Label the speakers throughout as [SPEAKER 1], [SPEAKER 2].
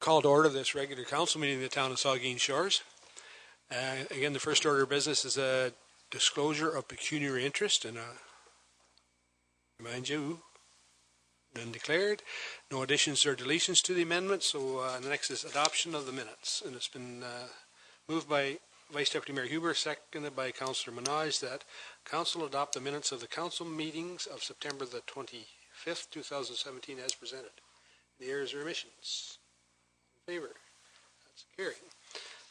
[SPEAKER 1] call to order this regular council meeting of the town of Saugeen Shores. Again, the first order of business is a disclosure of pecuniary interest, and remind you, none declared. No additions or deletions to the amendment. So the next is adoption of the minutes, and it's been moved by Vice Deputy Mayor Huber, seconded by Councillor Minaj, that council adopt the minutes of the council meetings of September the 25th, 2017 as presented. The errors or omissions? In favor? That's carried.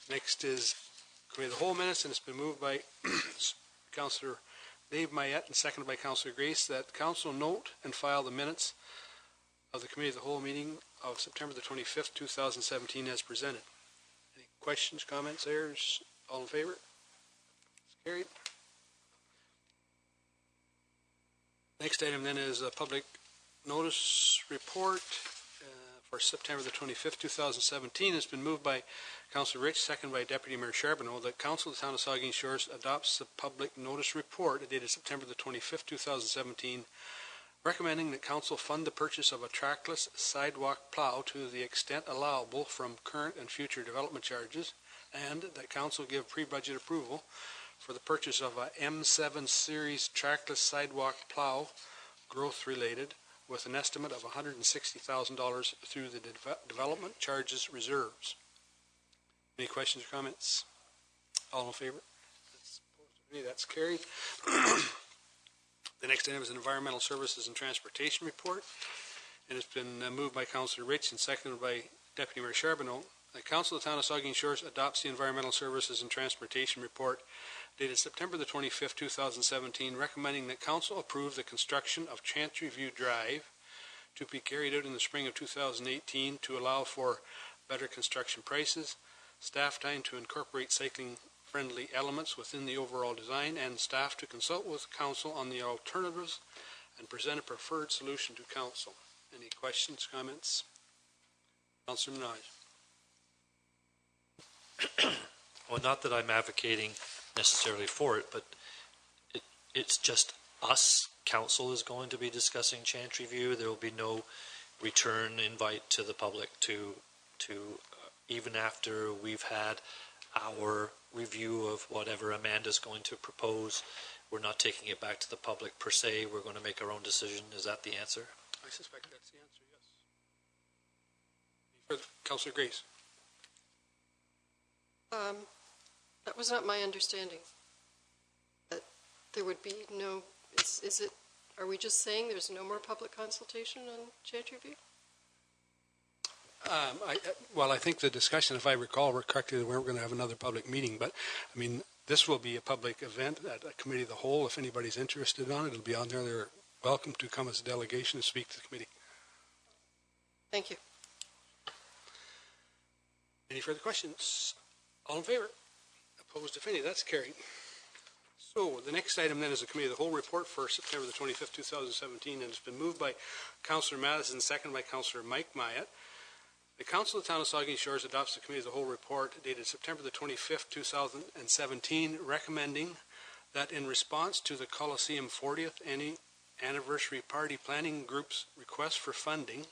[SPEAKER 1] Next is Committee of the Whole minutes, and it's been moved by Councillor Dave Mayette and seconded by Councillor Grace that council note and file the minutes of the Committee of the Whole meeting of September the 25th, 2017 as presented. Any questions, comments, errors? All in favor? It's carried. Next item then is a public notice report for September the 25th, 2017. It's been moved by Councillor Rich, seconded by Deputy Mayor Charbonneau, that Council of the Town of Saugeen Shores adopts the public notice report dated September the 25th, 2017, recommending that Council fund the purchase of a trackless sidewalk plow to the extent allowable from current and future development charges, and that Council give pre-budget approval for the purchase of a M7 series trackless sidewalk plow, growth related, with an estimate of $160,000 through the development charges reserves. Any questions or comments? All in favor? That's carried. The next item is an Environmental Services and Transportation report, and it's been moved by Councillor Rich and seconded by Deputy Mayor Charbonneau. The Council of the Town of Saugeen Shores adopts the Environmental Services and Transportation report dated September the 25th, 2017, recommending that Council approve the construction of Chantry View Drive to be carried out in the spring of 2018 to allow for better construction prices, staff time to incorporate cycling-friendly elements within the overall design, and staff to consult with Council on the alternatives and present a preferred solution to Council. Any questions, comments? Councillor Minaj.
[SPEAKER 2] Well, not that I'm advocating necessarily for it, but it's just us. Council is going to be discussing Chantry View. There will be no return invite to the public to even after we've had our review of whatever Amanda's going to propose. We're not taking it back to the public per se. We're going to make our own decision. Is that the answer?
[SPEAKER 1] I suspect that's the answer, yes. Any further? Councillor Grace.
[SPEAKER 3] That was not my understanding. That there would be no. Is it? Are we just saying there's no more public consultation on Chantry View?
[SPEAKER 1] Well, I think the discussion, if I recall correctly, we're going to have another public meeting. But I mean, this will be a public event at a Committee of the Whole. If anybody's interested on it, it'll be on there. They're welcome to come as a delegation and speak to the committee.
[SPEAKER 3] Thank you.
[SPEAKER 1] Any further questions? All in favor? Opposed, if any? That's carried. So the next item then is the Committee of the Whole report for September the 25th, 2017, and it's been moved by Councillor Madison, seconded by Councillor Mike Myatt. The Council of the Town of Saugeen Shores adopts the Committee of the Whole report dated September the 25th, 2017, recommending that in response to the Coliseum 40th Anniversary Party Planning Group's request for funding,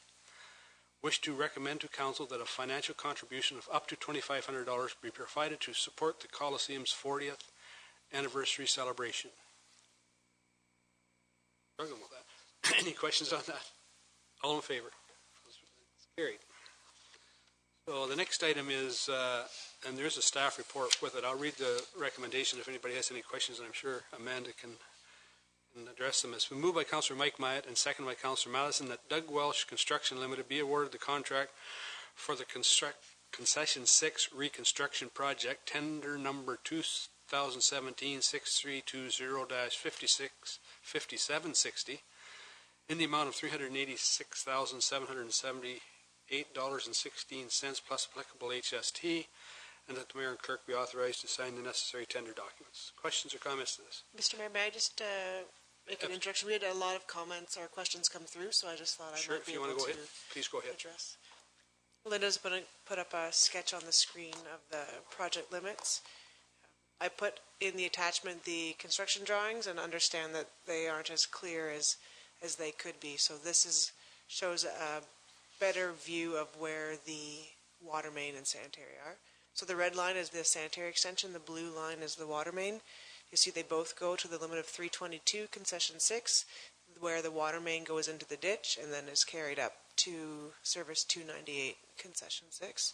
[SPEAKER 1] wish to recommend to Council that a financial contribution of up to $2,500 be provided to support the Coliseum's 40th anniversary celebration. Struggling with that. Any questions on that? All in favor? It's carried. So the next item is, and there's a staff report with it. I'll read the recommendation if anybody has any questions, and I'm sure Amanda can address them. It's been moved by Councillor Mike Myatt and seconded by Councillor Madison that Doug Welsh Construction Limited be awarded the contract for the Concession 6 reconstruction project, tender number 2017-6320-5760, in the amount of $386,778.16 plus applicable HST, and that the Mayor and Clerk be authorized to sign the necessary tender documents. Questions or comments to this?
[SPEAKER 4] Mr. Mayor, may I just make an introduction? We had a lot of comments or questions come through, so I just thought I might be able to address.
[SPEAKER 1] Please go ahead.
[SPEAKER 4] Linda's put up a sketch on the screen of the project limits. I put in the attachment the construction drawings and understand that they aren't as clear as they could be. So this shows a better view of where the water main and sanitary are. So the red line is the sanitary extension, the blue line is the water main. You see they both go to the limit of 322 concession 6, where the water main goes into the ditch and then is carried up to service 298 concession 6.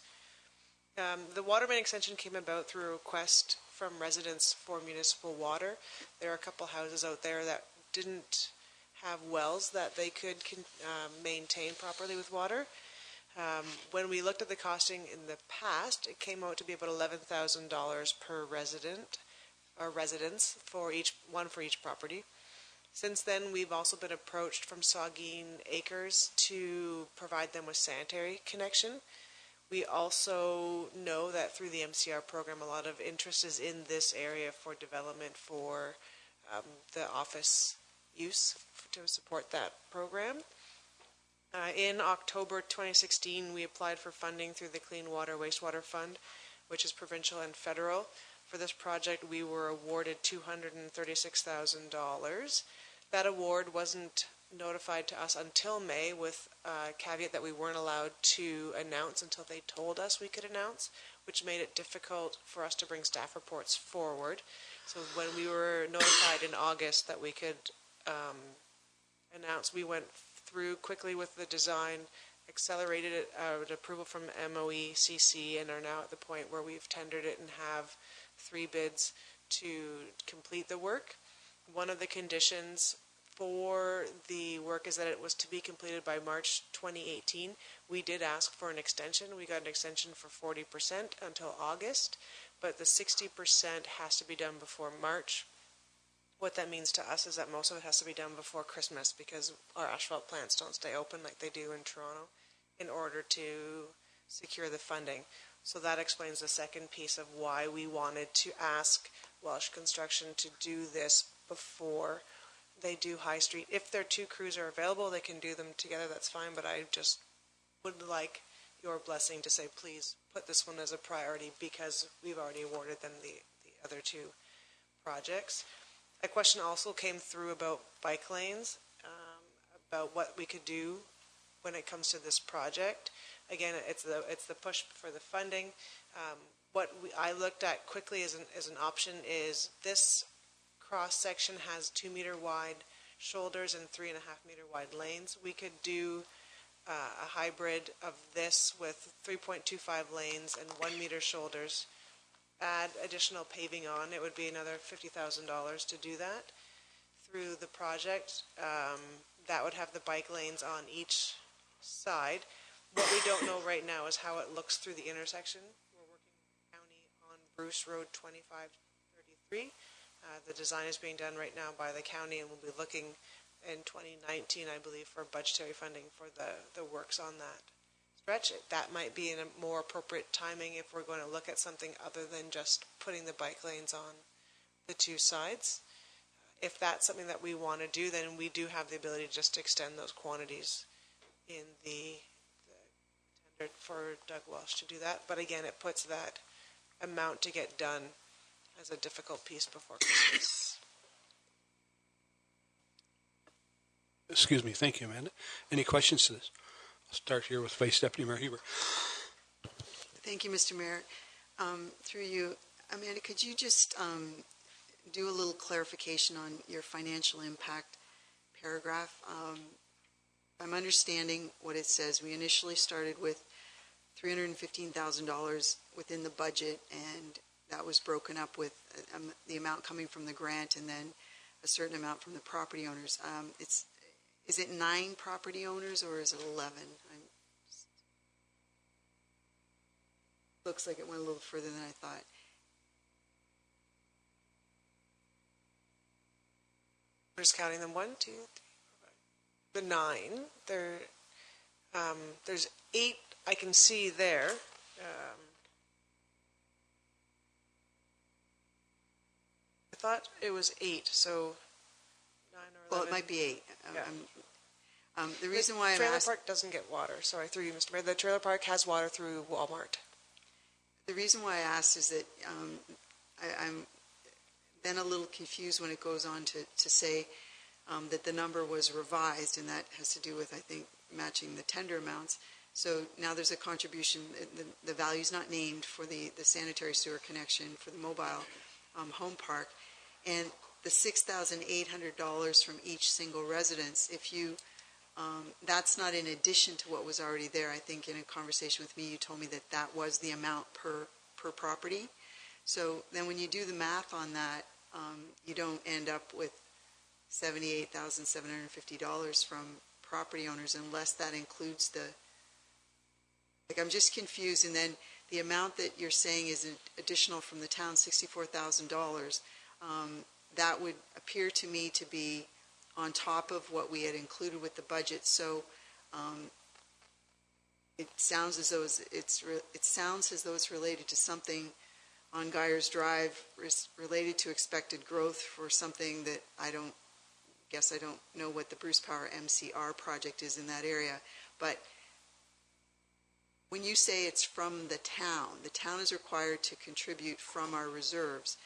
[SPEAKER 4] The water main extension came about through a request from residents for municipal water. There are a couple houses out there that didn't have wells that they could maintain properly with water. When we looked at the costing in the past, it came out to be about $11,000 per resident or residence for each property. Since then, we've also been approached from Saugeen Acres to provide them with sanitary connection. We also know that through the MCR program, a lot of interest is in this area for development for the office use to support that program. In October 2016, we applied for funding through the Clean Water Wastewater Fund, which is provincial and federal. For this project, we were awarded $236,000. That award wasn't notified to us until May, with a caveat that we weren't allowed to announce until they told us we could announce, which made it difficult for us to bring staff reports forward. So when we were notified in August that we could announce, we went through quickly with the design, accelerated it with approval from MOECC, and are now at the point where we've tendered it and have 3 bids to complete the work. One of the conditions for the work is that it was to be completed by March 2018. We did ask for an extension. We got an extension for 40% until August, but the 60% has to be done before March. What that means to us is that most of it has to be done before Christmas, because our asphalt plants don't stay open like they do in Toronto in order to secure the funding. So that explains the second piece of why we wanted to ask Welsh Construction to do this before they do High Street. If their 2 crews are available, they can do them together, that's fine, but I just would like your blessing to say, please put this one as a priority, because we've already awarded them the other 2 projects. A question also came through about bike lanes, about what we could do when it comes to this project. Again, it's the push for the funding. I looked at quickly as an option is this cross section has 2 meter wide shoulders and 3.5 meter wide lanes. We could do a hybrid of this with 3.25 lanes and 1 meter shoulders. Add additional paving on, it would be another $50,000 to do that through the project. That would have the bike lanes on each side. What we don't know right now is how it looks through the intersection. We're working with the county on Bruce Road 2533. The design is being done right now by the county, and we'll be looking in 2019, I believe, for budgetary funding for the works on that stretch. That might be in a more appropriate timing if we're going to look at something other than just putting the bike lanes on the 2 sides. If that's something that we want to do, then we do have the ability to just extend those quantities in the tender for Doug Welsh to do that. But again, it puts that amount to get done as a difficult piece before Christmas.
[SPEAKER 1] Excuse me. Thank you, Amanda. Any questions to this? I'll start here with Vice Deputy Mayor Heber.
[SPEAKER 5] Thank you, Mr. Mayor. Through you, Amanda, could you just do a little clarification on your financial impact paragraph? I'm understanding what it says. We initially started with $315,000 within the budget, and that was broken up with the amount coming from the grant and then a certain amount from the property owners. Is it 9 property owners or is it 11? Looks like it went a little further than I thought.
[SPEAKER 4] We're just counting them 1, 2, 3, 4, 5. The 9. There's 8 I can see there. I thought it was 8, so 9 or 11.
[SPEAKER 5] Well, it might be 8.
[SPEAKER 4] Yeah.
[SPEAKER 5] The reason why I'm
[SPEAKER 4] trailer
[SPEAKER 5] asking...
[SPEAKER 4] park doesn't get water. Sorry, through you, Mr. Mayor. The trailer park has water through Walmart.
[SPEAKER 5] The reason why I asked is that I'm then a little confused when it goes on to say that the number was revised, and that has to do with, I think, matching the tender amounts. So now there's a contribution, the value's not named for the sanitary sewer connection for the mobile home park. And the $6,800 from each single residence, if you, that's not in addition to what was already there. I think in a conversation with me, you told me that that was the amount per property. So then when you do the math on that, you don't end up with $78,750 from property owners unless that includes the, like, I'm just confused. And then the amount that you're saying is additional from the town, $64,000, that would appear to me to be on top of what we had included with the budget. So it sounds as though it's related to something on Geyers Drive related to expected growth for something that I don't know what the Bruce Power MCR project is in that area. But when you say it's from the town is required to contribute from our reserves.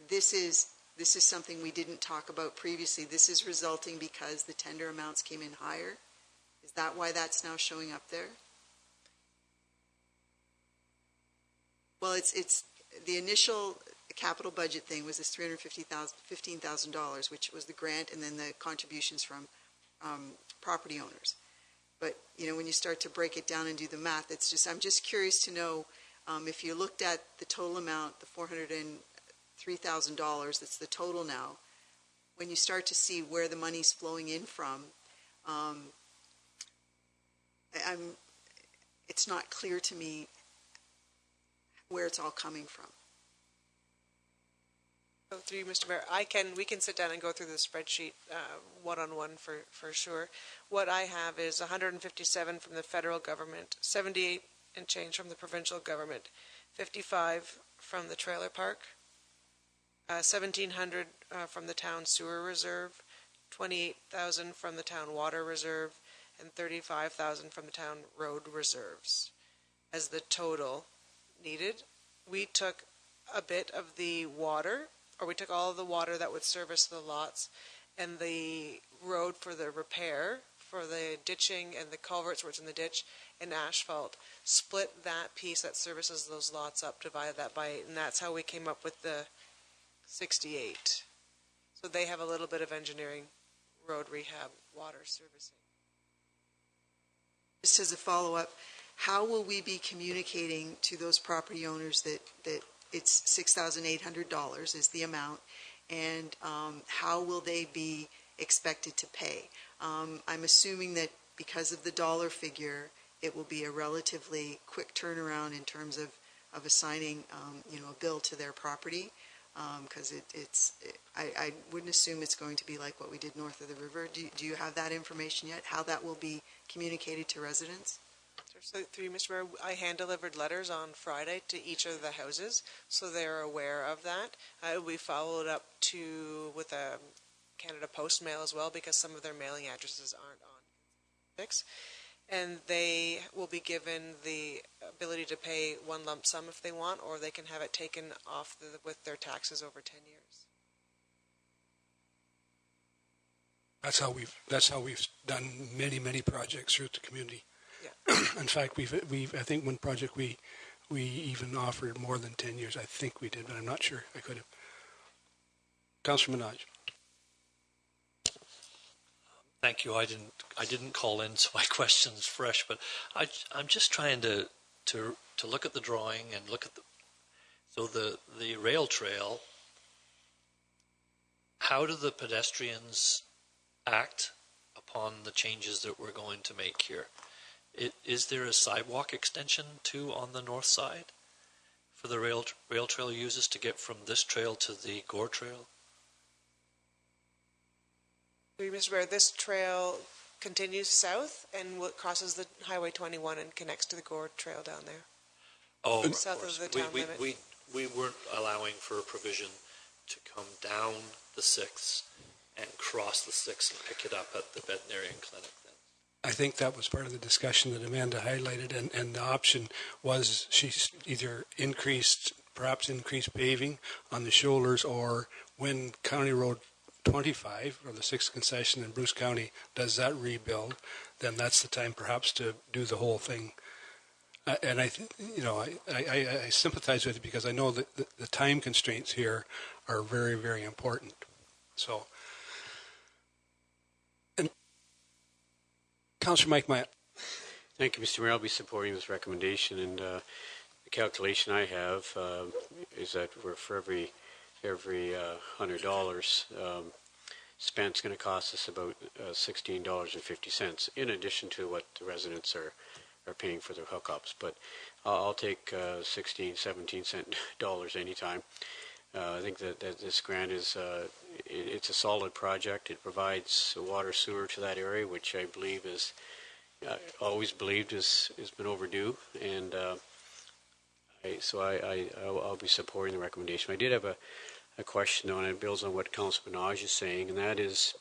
[SPEAKER 5] This is something we didn't talk about previously. This is resulting because the tender amounts came in higher. Is that why that's now showing up there? Well, it's the initial capital budget thing was this $15,000, which was the grant, and then the contributions from property owners. But when you start to break it down and do the math, I'm just curious to know if you looked at the total amount, the $403,000. That's the total now. When you start to see where the money's flowing in from, it's not clear to me where it's all coming from.
[SPEAKER 4] So through you, Mr. Mayor, we can sit down and go through the spreadsheet one-on-one for sure. What I have is 157 from the federal government, 78 and change from the provincial government, 55 from the trailer park, 1,700 from the town sewer reserve, 28,000 from the town water reserve, and 35,000 from the town road reserves as the total needed. We took a bit of the water, or we took all of the water that would service the lots, and the road for the repair, for the ditching and the culverts where it's in the ditch, and asphalt. Split that piece that services those lots up, divided that by 8, and that's how we came up with the 68. So they have a little bit of engineering, road rehab, water servicing.
[SPEAKER 5] Just as a follow-up, how will we be communicating to those property owners that it's $6,800 is the amount, and how will they be expected to pay? I'm assuming that because of the dollar figure, it will be a relatively quick turnaround in terms of assigning a bill to their property, because I wouldn't assume it's going to be like what we did north of the river. Do you have that information yet, how that will be communicated to residents?
[SPEAKER 4] So through you, Mr. Mayor, I hand-delivered letters on Friday to each of the houses, so they're aware of that. We followed up with a Canada Post mail as well, because some of their mailing addresses aren't on 6. And they will be given the ability to pay one lump sum if they want, or they can have it taken off with their taxes over 10 years.
[SPEAKER 6] That's how we've done many projects through the community.
[SPEAKER 4] Yeah.
[SPEAKER 6] In fact, I think one project we even offered more than 10 years. I think we did, but I'm not sure. I could have. Councillor Minaj.
[SPEAKER 2] Thank you. I didn't call in, so my question's fresh, but I'm just trying to look at the drawing and look at the rail trail. How do the pedestrians act upon the changes that we're going to make here? Is there a sidewalk extension too on the north side for the rail trail users to get from this trail to the Gore Trail?
[SPEAKER 4] Mr. Mayor, this trail continues south and crosses the Highway 21 and connects to the Gore Trail down there.
[SPEAKER 2] Oh,
[SPEAKER 4] south of the town limit.
[SPEAKER 2] We weren't allowing for a provision to come down the 6th and cross the 6th and pick it up at the veterinarian clinic then.
[SPEAKER 6] I think that was part of the discussion that Amanda highlighted, and the option was she's either perhaps increased paving on the shoulders, or when County Road 25, or the 6th concession in Bruce County, does that rebuild, then that's the time perhaps to do the whole thing. And I sympathize with it because I know that the time constraints here are very, very important. So, and Councillor Mike Myatt.
[SPEAKER 7] Thank you, Mr. Mayor. I'll be supporting this recommendation, and the calculation I have is that for every $100 spent, it's going to cost us about $16.50, in addition to what the residents are paying for their hookups. But I'll take 16, 17 cent dollars anytime. I think that this grant is it's a solid project. It provides water sewer to that area, which I believe is always believed has been overdue, and I'll be supporting the recommendation. I did have a question though, and it builds on what Councilor Minaj is saying, and that is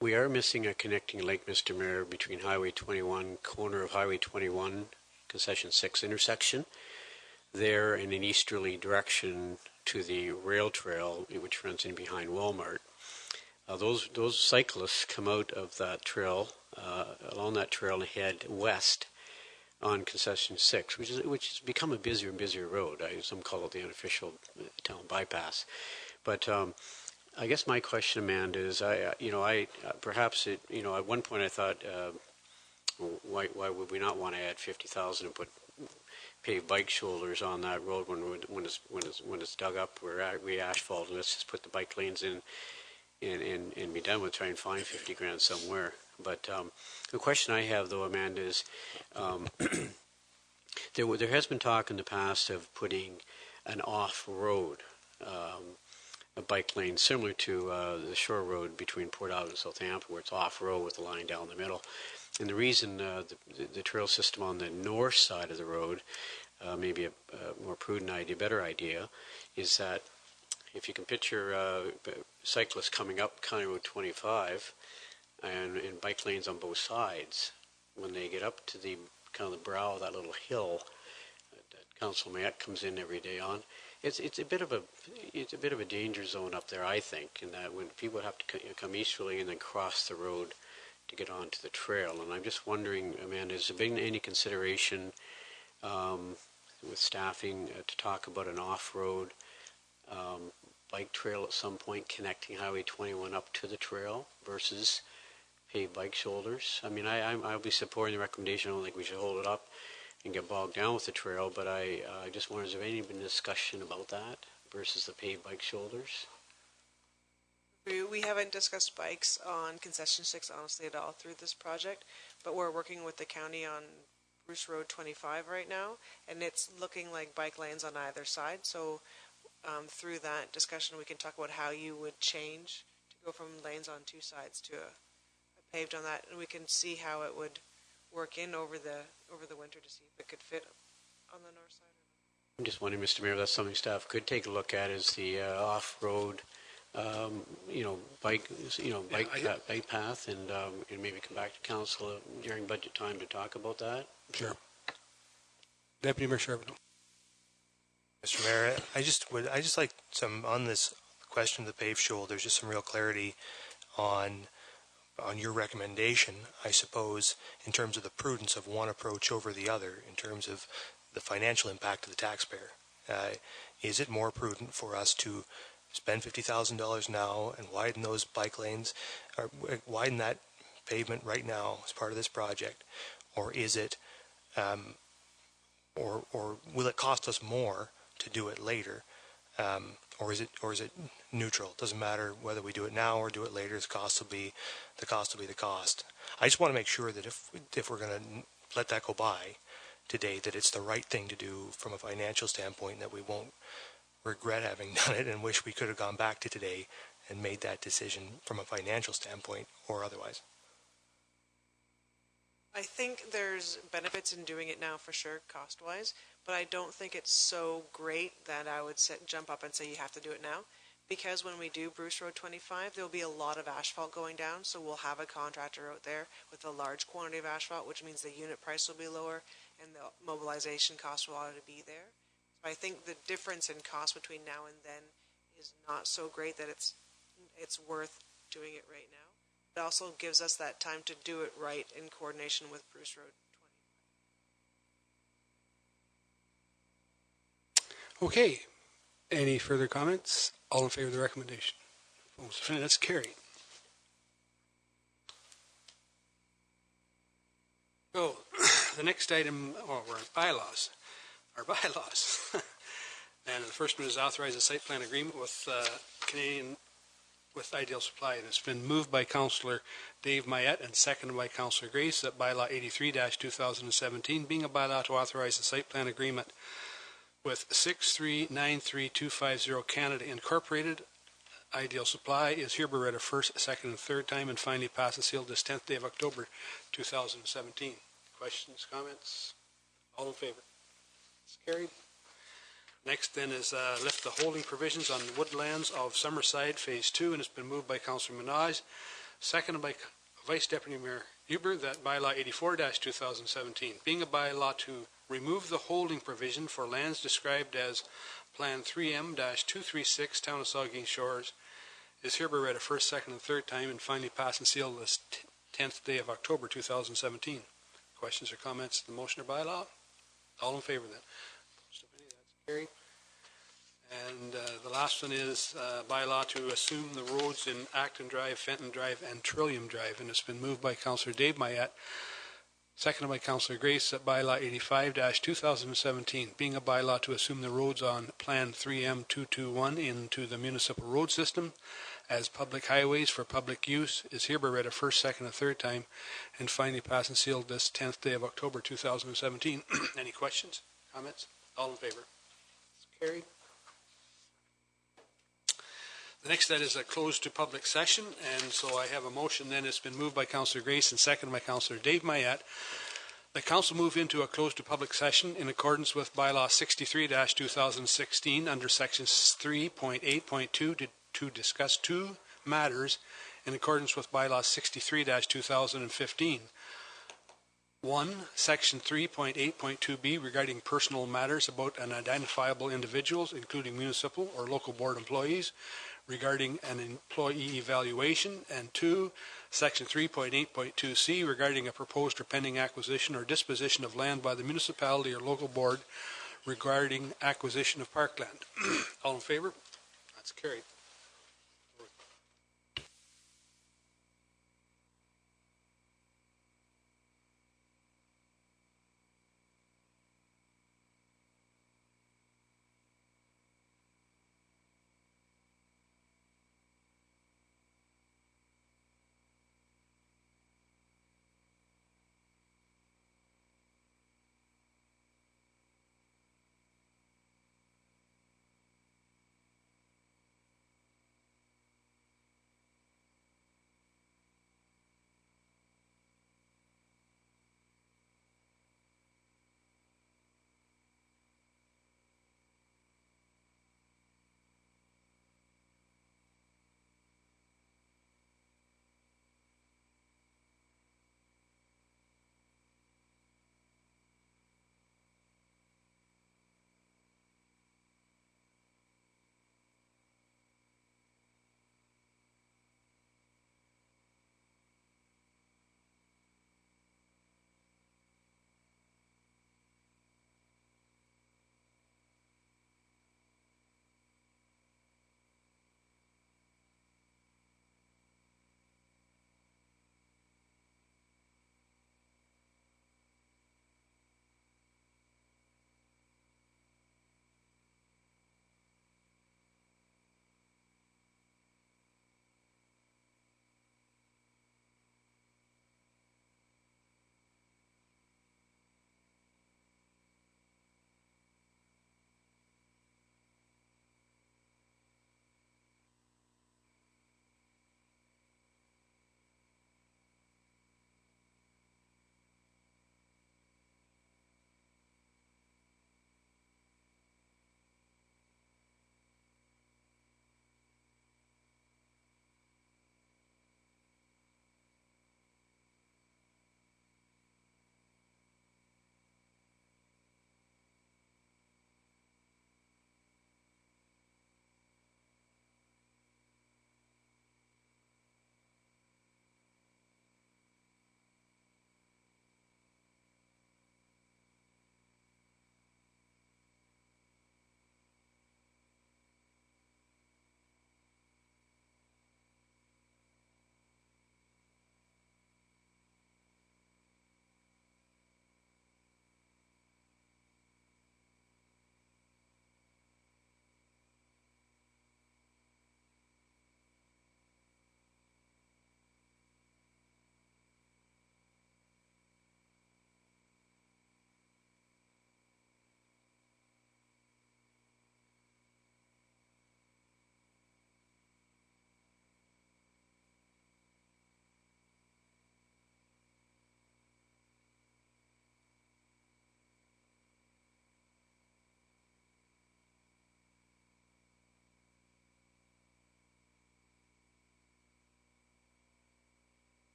[SPEAKER 7] we are missing a connecting link, Mr. Mayor, between Highway 21, corner of Highway 21, Concession 6 intersection, there in an easterly direction to the rail trail, which runs in behind Walmart. Those cyclists come out of that trail, along that trail, and head west on Concession 6, which has become a busier and busier road. Some call it the unofficial town bypass. But I guess my question, Amanda, is perhaps at one point I thought, why would we not want to add 50,000 and put paved bike shoulders on that road when it's dug up, we asphalt, and let's just put the bike lanes in and be done with, try and find 50 grand somewhere. But the question I have, though, Amanda, is there has been talk in the past of putting an off-road a bike lane similar to the shore road between Port Albert and Southampton, where it's off-road with a line down the middle. And the reason the trail system on the north side of the road, maybe a more prudent idea, better idea, is that if you can picture cyclists coming up County Road 25 and bike lanes on both sides, when they get up to the kind of the brow of that little hill that Council Mayette comes in every day on, it's a bit of a danger zone up there, I think, in that when people have to come easterly and then cross the road to get onto the trail. And I'm just wondering, Amanda, has there been any consideration with staffing to talk about an off-road bike trail at some point connecting Highway 21 up to the trail versus paved bike shoulders? I mean, I'll be supporting the recommendation. I don't think we should hold it up and get bogged down with the trail, but I just wonder, has there any been discussion about that versus the paved bike shoulders?
[SPEAKER 4] We haven't discussed bikes on Concession 6, honestly, at all through this project, but we're working with the county on Bruce Road 25 right now, and it's looking like bike lanes on either side. So through that discussion, we can talk about how you would change to go from lanes on two sides to a paved on that, and we can see how it would work in over the winter to see if it could fit on the north side.
[SPEAKER 7] I'm just wondering, Mr. Mayor, if that's something staff could take a look at, is the off-road bike path, and maybe come back to council during budget time to talk about that.
[SPEAKER 6] Sure. Deputy Mayor Charbonneau.
[SPEAKER 8] Mr. Mayor, I just like some on this question of the paved shoulders, just some real clarity on your recommendation, I suppose, in terms of the prudence of one approach over the other, in terms of the financial impact to the taxpayer. Is it more prudent for us to spend $50,000 now and widen those bike lanes, or widen that pavement right now as part of this project, or is it, or will it cost us more to do it later, or is it neutral? It doesn't matter whether we do it now or do it later. The cost will be the cost. I just want to make sure that if we're going to let that go by today, that it's the right thing to do from a financial standpoint, that we won't regret having done it and wish we could have gone back to today and made that decision from a financial standpoint or otherwise.
[SPEAKER 4] I think there's benefits in doing it now for sure, cost-wise, but I don't think it's so great that I would jump up and say you have to do it now, because when we do Bruce Road 25, there'll be a lot of asphalt going down, so we'll have a contractor out there with a large quantity of asphalt, which means the unit price will be lower and the mobilization cost will already be there. So I think the difference in cost between now and then is not so great that it's worth doing it right now. It also gives us that time to do it right in coordination with Bruce Road 20.
[SPEAKER 6] Okay. Any further comments? All in favor of the recommendation? That's carried. So, the next item, we're on bylaws. Our bylaws. And the first one is authorize a site plan agreement with with Ideal Supply, and it's been moved by Councillor Dave Mayette and seconded by Councillor Grace that bylaw 83-2017 being a bylaw to authorize a site plan agreement with 6393250 Canada Incorporated. Ideal Supply is hereby read a first, second, and third time and finally passed and sealed this 10th day of October 2017. Questions, comments? All in favor? It's carried. Next then is lift the holding provisions on woodlands of Summerside Phase 2, and it's been moved by Councillor Minaj, seconded by Vice Deputy Mayor Huber, that bylaw 84-2017, being a bylaw to remove the holding provision for lands described as Plan 3M-236 Town of Saugeen Shores, is hereby read a first, second, and third time and finally passed and sealed this 10th day of October 2017. Questions or comments to the motion or bylaw? All in favor then? Carried. And the last one is bylaw to assume the roads in Acton Drive, Fenton Drive, and Trillium Drive, and it's been moved by Councillor Dave Mayette, seconded by Councillor Grace, that bylaw 85-2017, being a bylaw to assume the roads on Plan 3M221 into the municipal road system as public highways for public use, is hereby read a first, second, and third time, and finally passed and sealed this 10th day of October 2017. Any questions, comments? All in favor? Carried. The next that is a close to public session, and so I have a motion then. It's been moved by Councillor Grace and seconded by Councillor Dave Mayette. The council move into a close to public session in accordance with bylaw 63-2016 under sections 3.8.2 to discuss two matters in accordance with bylaw 63-2015. 1. Section 3.8.2b regarding personal matters about an identifiable individuals, including municipal or local board employees, regarding an employee evaluation. And 2. Section 3.8.2c regarding a proposed or pending acquisition or disposition of land by the municipality or local board regarding acquisition of parkland. All in favor? That's carried.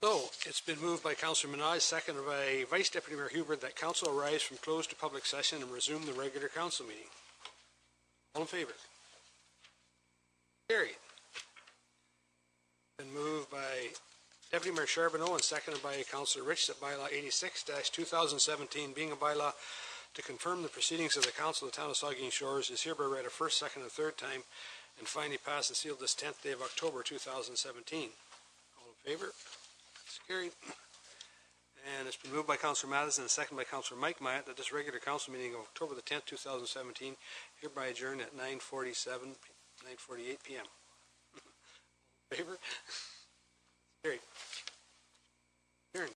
[SPEAKER 1] So, it's been moved by Councillor Minaj, seconded by Vice Deputy Mayor Huber, that council arise from closed to public session and resume the regular council meeting. All in favor? Carried. Been moved by Deputy Mayor Charbonneau and seconded by Councillor Rich that bylaw 86-2017, being a bylaw to confirm the proceedings of the Council of the Town of Saugeen Shores, is hereby read a first, second, and third time and finally passed and sealed this 10th day of October 2017. All in favor? It's carried. And it's been moved by Councillor Matheson and seconded by Councillor Mike Myatt that this regular council meeting of October the 10th, 2017, hereby adjourned at 9:48 p.m. Favor? Carried.